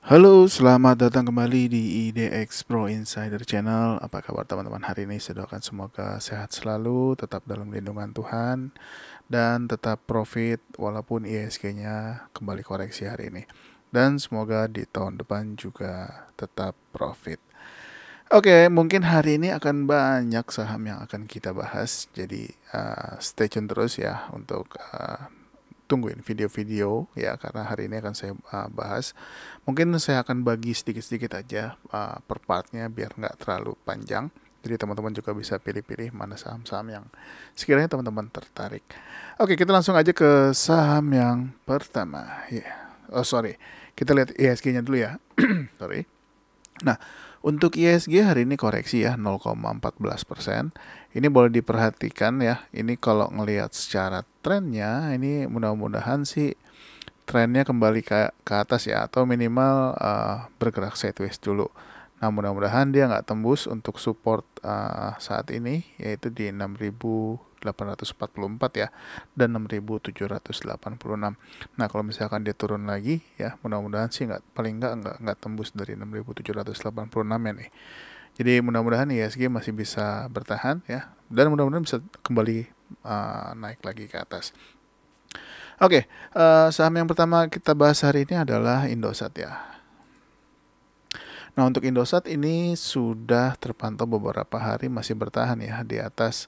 Halo, selamat datang kembali di IDX Pro Insider Channel. Apa kabar teman-teman hari ini? Saya doakan semoga sehat selalu, tetap dalam lindungan Tuhan, dan tetap profit walaupun ISG-nya kembali koreksi hari ini. Dan semoga di tahun depan juga tetap profit. Oke, mungkin hari ini akan banyak saham yang akan kita bahas. Jadi stay tune terus ya untuk tungguin video-video ya, karena hari ini akan saya bahas. Mungkin saya akan bagi sedikit-sedikit aja per partnya biar nggak terlalu panjang. Jadi teman-teman juga bisa pilih-pilih mana saham-saham yang sekiranya teman-teman tertarik. Oke, kita langsung aja ke saham yang pertama. Oh sorry, kita lihat ISG-nya dulu ya. Sorry. Nah, untuk ISG hari ini koreksi ya 0,14%. Ini boleh diperhatikan ya. Ini kalau ngelihat secara trennya, ini mudah-mudahan sih trennya kembali ke atas ya, atau minimal bergerak sideways dulu. Nah, mudah-mudahan dia nggak tembus untuk support saat ini, yaitu di 6.844 ya, dan 6.786. Nah, kalau misalkan dia turun lagi ya, mudah-mudahan sih paling nggak tembus dari 6.786 ya nih. Jadi mudah-mudahan ISG masih bisa bertahan ya, dan mudah-mudahan bisa kembali naik lagi ke atas. Oke, saham yang pertama kita bahas hari ini adalah Indosat ya. Nah, untuk Indosat ini sudah terpantau beberapa hari masih bertahan ya di atas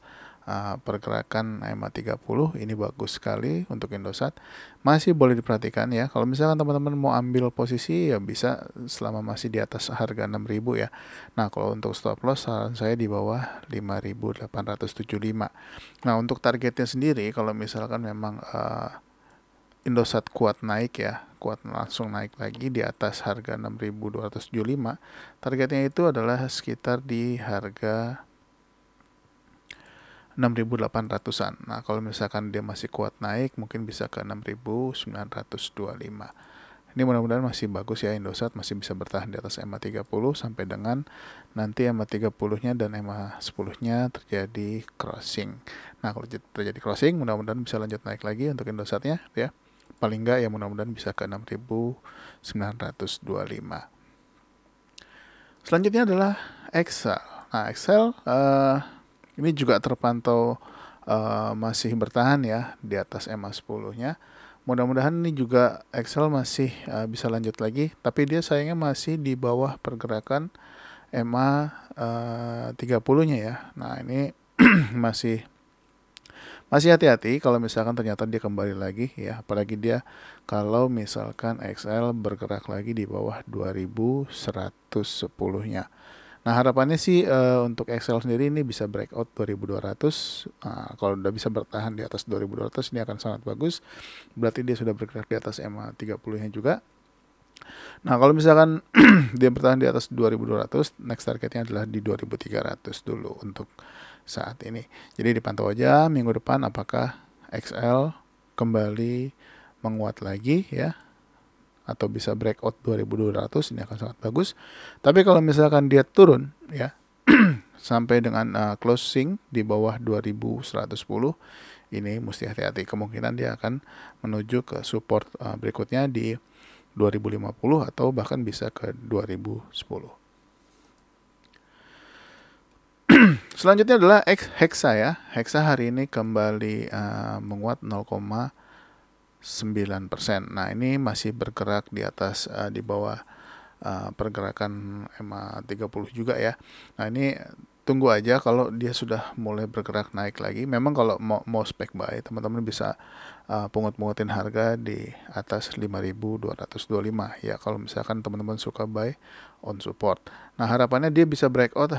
pergerakan EMA 30. Ini bagus sekali untuk Indosat. Masih boleh diperhatikan ya. Kalau misalkan teman-teman mau ambil posisi ya bisa selama masih di atas harga 6.000 ya. Nah, kalau untuk stop loss saran saya di bawah 5.875. Nah, untuk targetnya sendiri kalau misalkan memang Indosat kuat naik ya, kuat langsung naik lagi di atas harga 6.275. Targetnya itu adalah sekitar di harga 6.800-an. Nah, kalau misalkan dia masih kuat naik, mungkin bisa ke 6.925. Ini mudah-mudahan masih bagus ya, Indosat masih bisa bertahan di atas EMA 30 sampai dengan nanti EMA 30-nya dan EMA 10-nya terjadi crossing. Nah, kalau terjadi crossing, mudah-mudahan bisa lanjut naik lagi untuk Indosatnya ya. Paling enggak ya mudah-mudahan bisa ke 6.925. Selanjutnya adalah Excel. Nah, Excel ini juga terpantau masih bertahan ya di atas EMA 10-nya. Mudah-mudahan ini juga Excel masih bisa lanjut lagi, tapi dia sayangnya masih di bawah pergerakan EMA 30-nya ya. Nah, ini masih hati-hati kalau misalkan ternyata dia kembali lagi ya, apalagi dia kalau misalkan XL bergerak lagi di bawah 2110-nya. Nah, harapannya sih untuk XL sendiri ini bisa breakout 2200. Kalau udah bisa bertahan di atas 2200 ini akan sangat bagus. Berarti dia sudah bergerak di atas EMA 30-nya juga. Nah, kalau misalkan dia bertahan di atas 2200, next targetnya adalah di 2300 dulu untuk saat ini. Jadi dipantau aja minggu depan apakah XL kembali menguat lagi ya, atau bisa breakout 2200, ini akan sangat bagus. Tapi kalau misalkan dia turun ya sampai dengan closing di bawah 2110, ini mesti hati-hati, kemungkinan dia akan menuju ke support berikutnya di 2050 atau bahkan bisa ke 2010. Selanjutnya adalah Hexa ya. Hexa hari ini kembali menguat 0,9%. Nah, ini masih bergerak di atas di bawah pergerakan EMA 30 juga ya. Nah, ini tunggu aja kalau dia sudah mulai bergerak naik lagi. Memang kalau mau spek buy, teman-teman bisa pungut-pungutin harga di atas 5.225 ya, kalau misalkan teman-teman suka buy on support. Nah, harapannya dia bisa breakout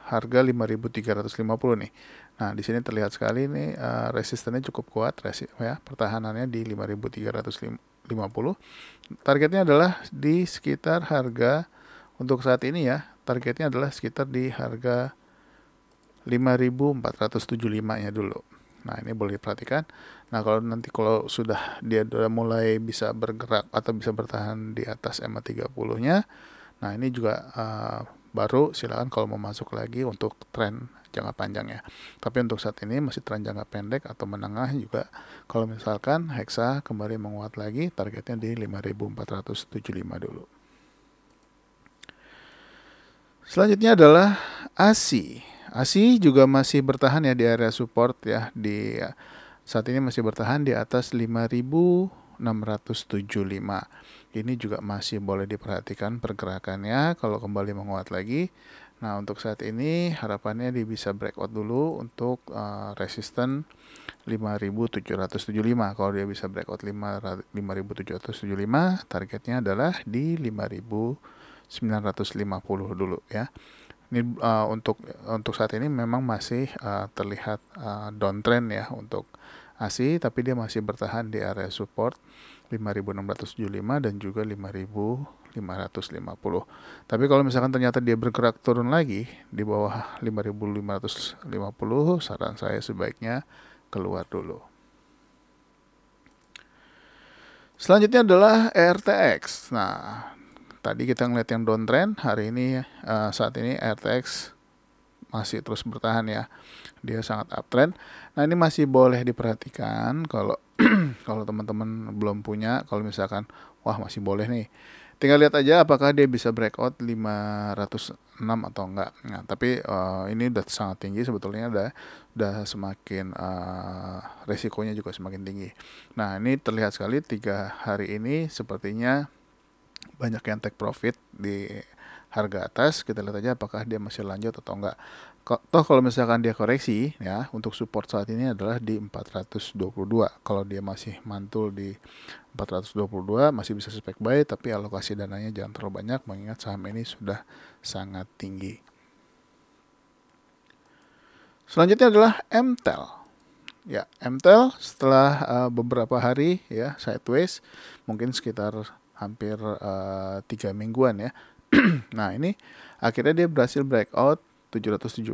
harga 5.350 nih. Nah, di sini terlihat sekali nih resistennya cukup kuat ya, pertahanannya di 5.350. Targetnya adalah di sekitar harga untuk saat ini ya. Targetnya adalah sekitar di harga 5.475-nya dulu. Nah, ini boleh diperhatikan. Nah, kalau sudah dia udah mulai bisa bergerak atau bisa bertahan di atas EMA 30-nya, nah ini juga baru silakan kalau mau masuk lagi untuk tren jangka panjang ya. Tapi untuk saat ini masih tren jangka pendek atau menengah juga. Kalau misalkan Hexa kembali menguat lagi, targetnya di 5.475 dulu. Selanjutnya adalah ASI. ASI juga masih bertahan ya di area support ya, di saat ini masih bertahan di atas 5.675. Ini juga masih boleh diperhatikan pergerakannya kalau kembali menguat lagi. Nah, untuk saat ini harapannya dia bisa breakout dulu untuk resisten 5.775. Kalau dia bisa breakout 5.775, targetnya adalah di 5.950 dulu ya. Ini untuk saat ini memang masih terlihat downtrend ya untuk ASI, tapi dia masih bertahan di area support 5.675 dan juga 5.550. Tapi kalau misalkan ternyata dia bergerak turun lagi di bawah 5.550, saran saya sebaiknya keluar dulu. Selanjutnya adalah RTX. Nah, tadi kita ngeliat yang downtrend, hari ini saat ini RTX masih terus bertahan ya. Dia sangat uptrend. Nah, ini masih boleh diperhatikan kalau kalau teman-teman belum punya, kalau misalkan wah masih boleh nih. Tinggal lihat aja apakah dia bisa breakout 506 atau enggak. Nah, tapi ini udah sangat tinggi sebetulnya, udah semakin resikonya juga semakin tinggi. Nah, ini terlihat sekali 3 hari ini sepertinya banyak yang take profit di harga atas. Kita lihat aja apakah dia masih lanjut atau enggak. Toh kalau misalkan dia koreksi ya, untuk support saat ini adalah di 422. Kalau dia masih mantul di 422 masih bisa suspek buy, tapi alokasi dananya jangan terlalu banyak mengingat saham ini sudah sangat tinggi. Selanjutnya adalah MTEL. Ya, MTEL setelah beberapa hari ya sideways, mungkin sekitar hampir 3 mingguan ya. Nah, ini akhirnya dia berhasil breakout 770,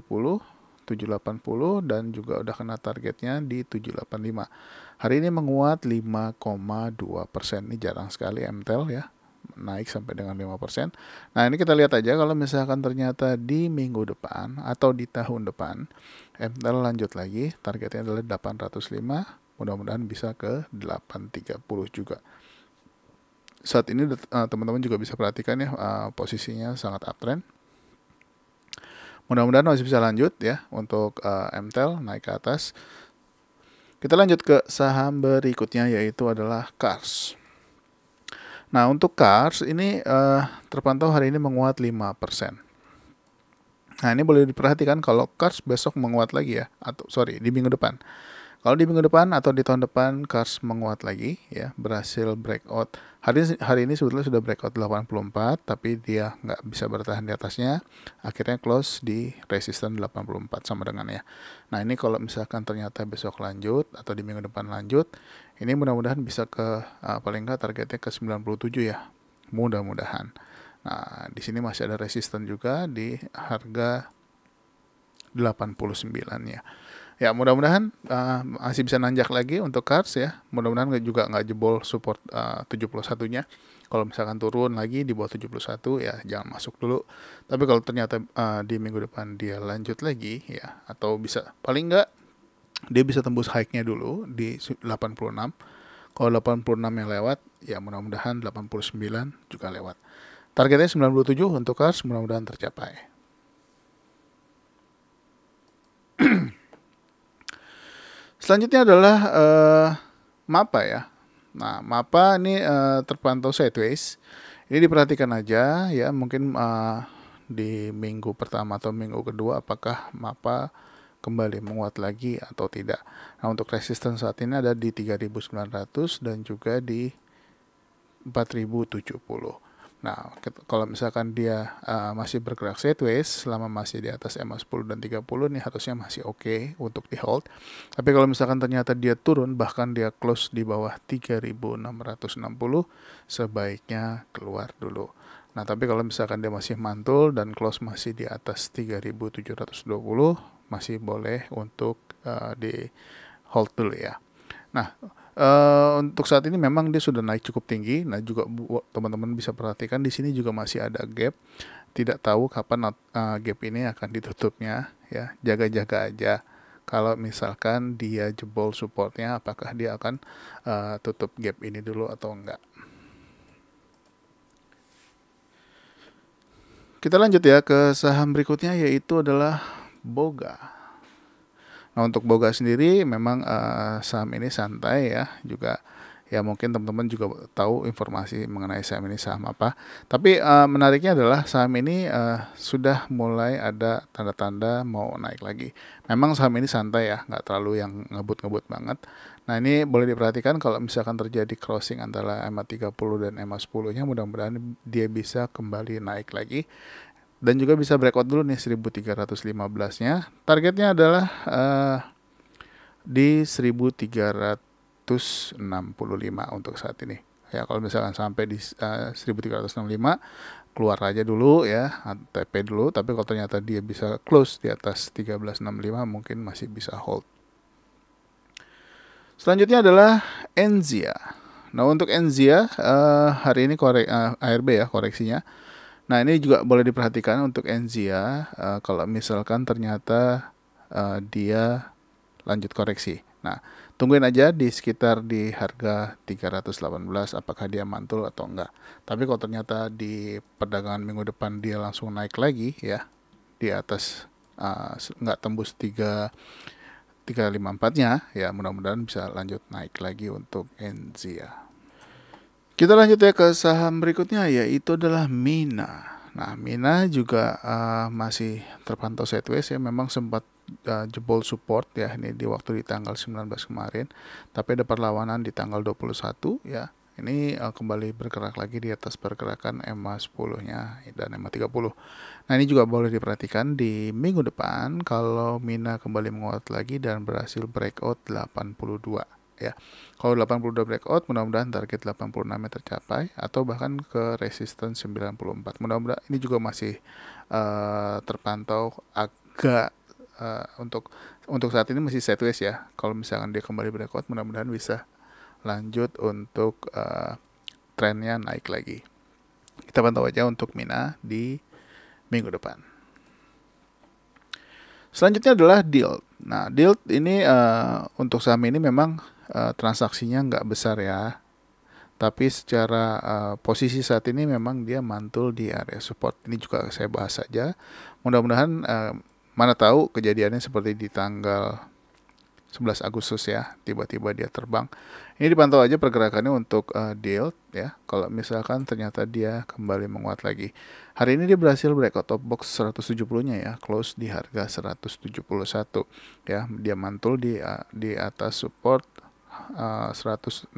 780 dan juga udah kena targetnya di 785. Hari ini menguat 5,2%. Ini jarang sekali MTEL ya naik sampai dengan 5%. Nah, ini kita lihat aja kalau misalkan ternyata di minggu depan atau di tahun depan MTEL lanjut lagi, targetnya adalah 805, mudah-mudahan bisa ke 830 juga. Saat ini teman-teman juga bisa perhatikan ya, posisinya sangat uptrend. Mudah-mudahan masih bisa lanjut ya untuk MTEL naik ke atas. Kita lanjut ke saham berikutnya yaitu adalah Cars. Nah, untuk Cars ini terpantau hari ini menguat 5%. Nah, ini boleh diperhatikan kalau Cars besok menguat lagi ya, atau di minggu depan. Kalau di minggu depan atau di tahun depan Cars menguat lagi ya, berhasil breakout. Hari ini sebetulnya sudah breakout 84, tapi dia nggak bisa bertahan di atasnya. Akhirnya close di resisten 84 sama dengan ya. Nah, ini kalau misalkan ternyata besok lanjut atau di minggu depan lanjut, ini mudah-mudahan bisa ke paling nggak targetnya ke 97 ya. Mudah-mudahan. Nah, di sini masih ada resisten juga di harga 89 ya. Ya, mudah-mudahan masih bisa nanjak lagi untuk Cars ya. Mudah-mudahan juga nggak jebol support 71-nya. Kalau misalkan turun lagi di bawah 71 ya jangan masuk dulu. Tapi kalau ternyata di minggu depan dia lanjut lagi ya, atau bisa paling nggak dia bisa tembus high-nya dulu di 86. Kalau 86 yang lewat ya mudah-mudahan 89 juga lewat. Targetnya 97 untuk Cars, mudah-mudahan tercapai. Selanjutnya adalah MAPA ya. Nah, MAPA ini terpantau sideways. Ini diperhatikan aja ya, mungkin di minggu pertama atau minggu kedua apakah MAPA kembali menguat lagi atau tidak. Nah, untuk resisten saat ini ada di 3.900 dan juga di 4.070. Nah, kalau misalkan dia masih bergerak sideways selama masih di atas MA10 dan 30, ini harusnya masih oke untuk di hold. Tapi kalau misalkan ternyata dia turun, bahkan dia close di bawah 3.660, sebaiknya keluar dulu. Nah, tapi kalau misalkan dia masih mantul dan close masih di atas 3.720, masih boleh untuk di hold dulu ya. Nah, untuk saat ini memang dia sudah naik cukup tinggi. Nah, juga teman-teman bisa perhatikan di sini juga masih ada gap. Tidak tahu kapan gap ini akan ditutupnya ya. Jaga-jaga aja. Kalau misalkan dia jebol supportnya, apakah dia akan tutup gap ini dulu atau enggak. Kita lanjut ya ke saham berikutnya, yaitu adalah Boga. Nah, untuk Boga sendiri memang saham ini santai ya, juga ya mungkin teman-teman juga tahu informasi mengenai saham ini saham apa. Tapi menariknya adalah saham ini sudah mulai ada tanda-tanda mau naik lagi. Memang saham ini santai ya, nggak terlalu yang ngebut-ngebut banget. Nah, ini boleh diperhatikan kalau misalkan terjadi crossing antara EMA 30 dan EMA 10-nya, mudah-mudahan dia bisa kembali naik lagi. Dan juga bisa breakout dulu nih 1315-nya. Targetnya adalah di 1365 untuk saat ini. Ya, kalau misalkan sampai di 1365, keluar aja dulu ya, TP dulu. Tapi kalau ternyata dia bisa close di atas 1365, mungkin masih bisa hold. Selanjutnya adalah Enzia. Nah, untuk Enzia hari ini ARB ya koreksinya. Nah, ini juga boleh diperhatikan untuk Enzia kalau misalkan ternyata dia lanjut koreksi. Nah, tungguin aja di sekitar di harga 318 apakah dia mantul atau enggak. Tapi kalau ternyata di perdagangan minggu depan dia langsung naik lagi ya di atas enggak tembus 354-nya ya, mudah-mudahan bisa lanjut naik lagi untuk Enzia. Kita lanjut ya ke saham berikutnya, yaitu adalah Mina. Nah, Mina juga masih terpantau sideways ya, memang sempat jebol support ya ini di waktu di tanggal 19 kemarin, tapi ada perlawanan di tanggal 21 ya. Ini kembali bergerak lagi di atas pergerakan EMA 10-nya dan EMA 30. Nah, ini juga boleh diperhatikan di minggu depan kalau Mina kembali menguat lagi dan berhasil breakout 82 ya. Kalau 82 breakout, mudah-mudahan target 86 tercapai atau bahkan ke resistance 94. Mudah-mudahan ini juga masih terpantau agak untuk saat ini masih sideways ya. Kalau misalkan dia kembali breakout, mudah-mudahan bisa lanjut untuk trennya naik lagi. Kita pantau aja untuk Mina di minggu depan. Selanjutnya adalah Dilt. Nah, Dilt ini untuk saham ini memang transaksinya nggak besar ya. Tapi secara posisi saat ini memang dia mantul di area support. Ini juga saya bahas saja. Mudah-mudahan mana tahu kejadiannya seperti di tanggal 11 Agustus ya, tiba-tiba dia terbang. Ini dipantau aja pergerakannya untuk Dilt ya. Kalau misalkan ternyata dia kembali menguat lagi. Hari ini dia berhasil breakout top box 170-nya ya, close di harga 171 ya. Dia mantul di atas support 166.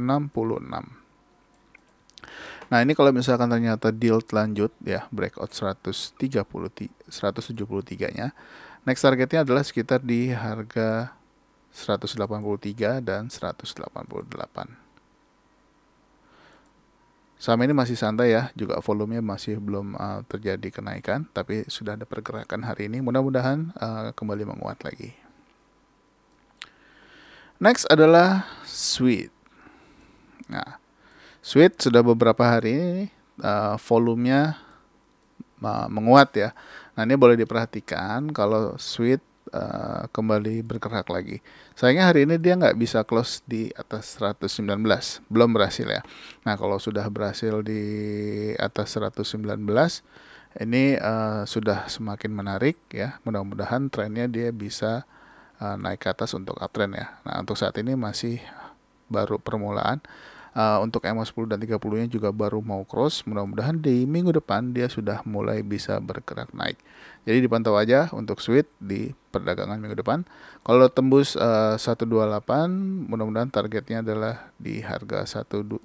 Nah, ini kalau misalkan ternyata Dilt lanjut ya, breakout 173-nya. Next targetnya adalah sekitar di harga 183 dan 188. Saham ini masih santai ya, juga volumenya masih belum terjadi kenaikan, tapi sudah ada pergerakan hari ini. Mudah-mudahan kembali menguat lagi. Next adalah Sweet. Nah, Sweet sudah beberapa hari ini volumenya menguat ya. Nah, ini boleh diperhatikan kalau Sweet kembali bergerak lagi. Sayangnya hari ini dia nggak bisa close di atas 119, belum berhasil ya. Nah, kalau sudah berhasil di atas 119, ini sudah semakin menarik ya. Mudah-mudahan trennya dia bisa naik ke atas untuk uptrend ya. Nah, untuk saat ini masih baru permulaan. Untuk EMA 10 dan 30-nya juga baru mau cross. Mudah-mudahan di minggu depan dia sudah mulai bisa bergerak naik. Jadi dipantau aja untuk Sweet di perdagangan minggu depan. Kalau tembus 128, mudah-mudahan targetnya adalah di harga 136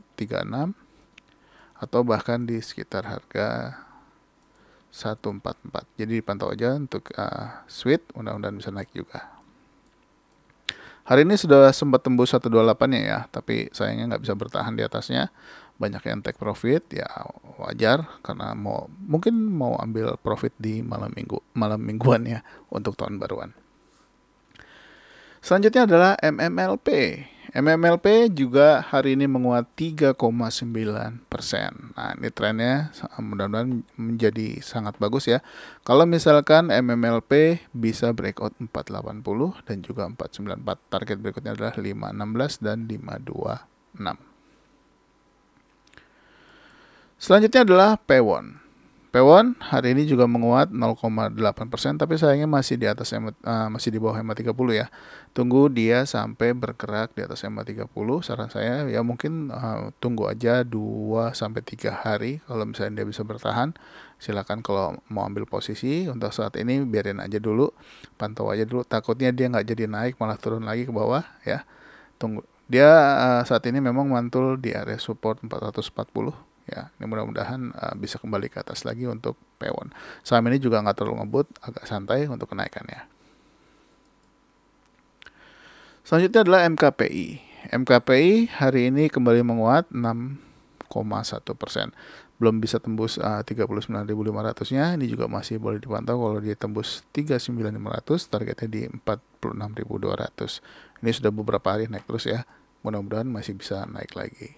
atau bahkan di sekitar harga 144. Jadi dipantau aja untuk Sweet, mudah-mudahan bisa naik juga. Hari ini sudah sempat tembus 128-nya ya, tapi sayangnya nggak bisa bertahan di atasnya. Banyak yang take profit, ya wajar karena mungkin mau ambil profit di malam mingguan ya untuk tahun baruan. Selanjutnya adalah MMLP. MMLP juga hari ini menguat 3,9%. Nah, ini trennya mudah-mudahan menjadi sangat bagus ya. Kalau misalkan MMLP bisa breakout 480 dan juga 494. Target berikutnya adalah 516 dan 526. Selanjutnya adalah Pewon. Pewon hari ini juga menguat 0,8%, tapi sayangnya masih di atas masih di bawah EMA 30 ya. Tunggu dia sampai bergerak di atas EMA 30. Saran saya ya mungkin tunggu aja 2 sampai 3 hari kalau misalnya dia bisa bertahan. Silakan kalau mau ambil posisi. Untuk saat ini biarin aja dulu, pantau aja dulu. Takutnya dia nggak jadi naik malah turun lagi ke bawah ya. Tunggu. Dia saat ini memang mantul di area support 440 ya. Ini mudah-mudahan bisa kembali ke atas lagi untuk Pewon. Saham ini juga nggak terlalu ngebut, agak santai untuk kenaikannya. Selanjutnya adalah MKPI. MKPI hari ini kembali menguat 6,1%. Belum bisa tembus 39.500-nya. Ini juga masih boleh dipantau kalau dia tembus 39.500, targetnya di 46.200. Ini sudah beberapa hari naik terus ya. Mudah-mudahan masih bisa naik lagi.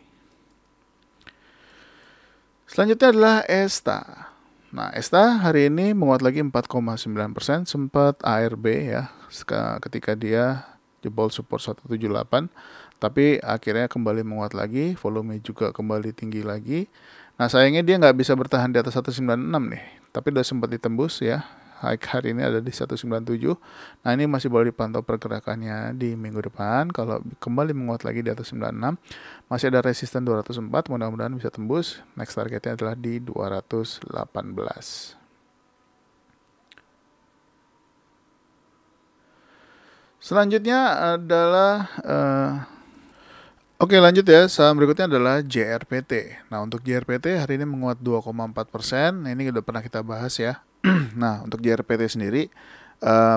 Selanjutnya adalah ESTA. Nah, ESTA hari ini menguat lagi 4,9%, sempat ARB ya, ketika dia jebol support 178, tapi akhirnya kembali menguat lagi, volume juga kembali tinggi lagi. Nah, sayangnya dia nggak bisa bertahan di atas 196 nih, tapi udah sempat ditembus ya. High hari ini ada di 197. Nah, ini masih boleh dipantau pergerakannya di minggu depan. Kalau kembali menguat lagi di atas 96, masih ada resisten 204, mudah-mudahan bisa tembus. Next targetnya adalah di 218. Selanjutnya adalah Oke, lanjut ya. Saham berikutnya adalah JRPT. Nah, untuk JRPT hari ini menguat 2,4%. Ini udah pernah kita bahas ya. Nah, untuk JRPT sendiri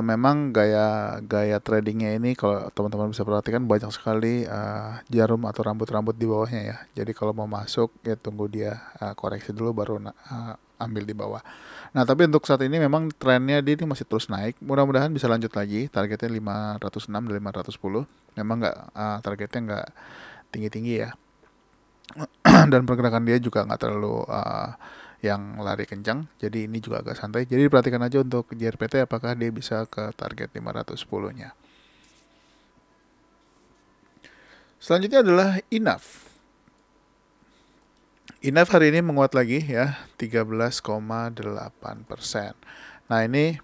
memang gaya tradingnya ini kalau teman-teman bisa perhatikan banyak sekali jarum atau rambut-rambut di bawahnya ya. Jadi kalau mau masuk ya tunggu dia koreksi dulu baru ambil di bawah. Nah, tapi untuk saat ini memang trennya dia ini masih terus naik. Mudah-mudahan bisa lanjut lagi. Targetnya 506 dan 510. Memang targetnya nggak tinggi-tinggi ya. Dan pergerakan dia juga nggak terlalu yang lari kencang, jadi ini juga agak santai. Jadi perhatikan aja untuk JRPT apakah dia bisa ke target 510-nya. Selanjutnya adalah INAF. INAF hari ini menguat lagi ya, 13,8%. Nah, ini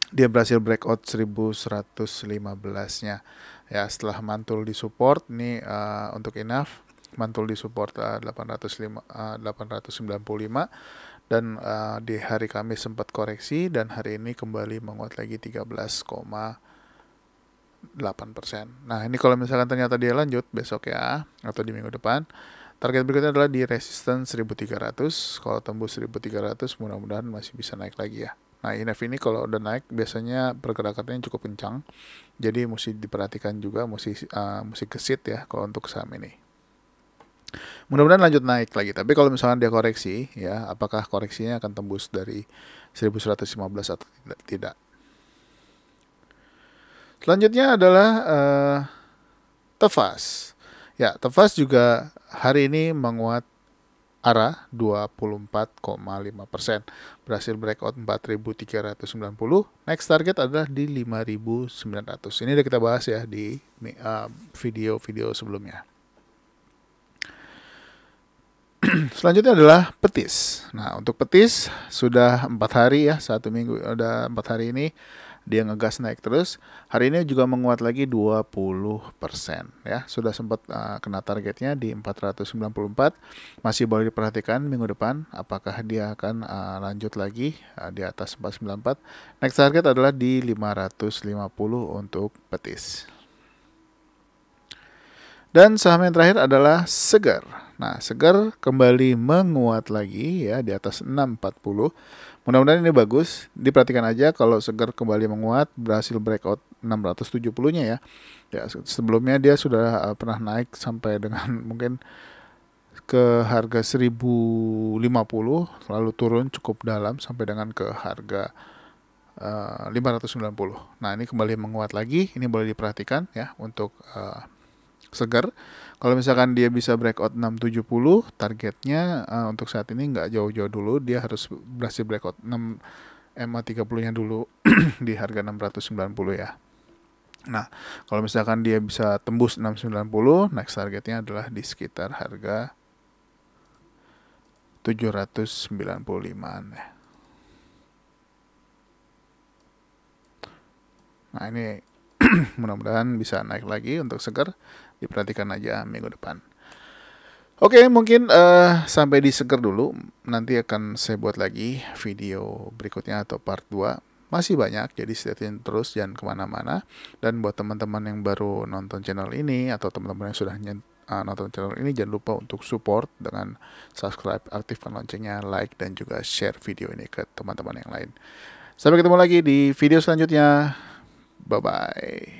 dia berhasil breakout 1115-nya. Ya, setelah mantul di support nih untuk INAF mantul di support 895 dan di hari Kamis sempat koreksi dan hari ini kembali menguat lagi 13,8%. Nah, ini kalau misalkan ternyata dia lanjut besok ya atau di minggu depan, target berikutnya adalah di resistance 1300. Kalau tembus 1300 mudah-mudahan masih bisa naik lagi ya. Nah, INAF ini kalau udah naik biasanya pergerakannya cukup kencang. Jadi mesti diperhatikan juga, mesti gesit ya kalau untuk saham ini. Mudah-mudahan lanjut naik lagi. Tapi kalau misalkan dia koreksi ya, apakah koreksinya akan tembus dari 1115 atau tidak? Selanjutnya adalah Tefas. Ya, Tefas juga hari ini menguat arah 24,5%. Berhasil breakout 4.390. Next target adalah di 5.900. Ini udah kita bahas ya di video-video sebelumnya. Selanjutnya adalah Petis. Nah, untuk Petis sudah 4 hari ya, 1 minggu udah 4 hari ini dia ngegas naik terus. Hari ini juga menguat lagi 20% ya. Sudah sempat kena targetnya di 494. Masih boleh diperhatikan minggu depan apakah dia akan lanjut lagi di atas 494. Next target adalah di 550 untuk Petis. Dan saham yang terakhir adalah Segar. Nah, Segar kembali menguat lagi ya di atas 640. Mudah-mudahan ini bagus. Diperhatikan aja kalau Segar kembali menguat, berhasil breakout 670-nya ya. Ya, sebelumnya dia sudah pernah naik sampai dengan mungkin ke harga 1050, lalu turun cukup dalam sampai dengan ke harga 590. Nah, ini kembali menguat lagi. Ini boleh diperhatikan ya untuk Segar. Kalau misalkan dia bisa breakout 670, targetnya untuk saat ini nggak jauh-jauh dulu, dia harus berhasil breakout 6 MA30-nya dulu di harga 690 ya. Nah, kalau misalkan dia bisa tembus 690, next targetnya adalah di sekitar harga 795-an ya. Nah ini mudah-mudahan bisa naik lagi untuk seger. Diperhatikan aja minggu depan. Oke, mungkin sampai di seger dulu. Nanti akan saya buat lagi video berikutnya atau part 2. Masih banyak, jadi stay tune terus, jangan kemana-mana. Dan buat teman-teman yang baru nonton channel ini atau teman-teman yang sudah nonton channel ini, jangan lupa untuk support dengan subscribe, aktifkan loncengnya, like, dan juga share video ini ke teman-teman yang lain. Sampai ketemu lagi di video selanjutnya. Bye-bye.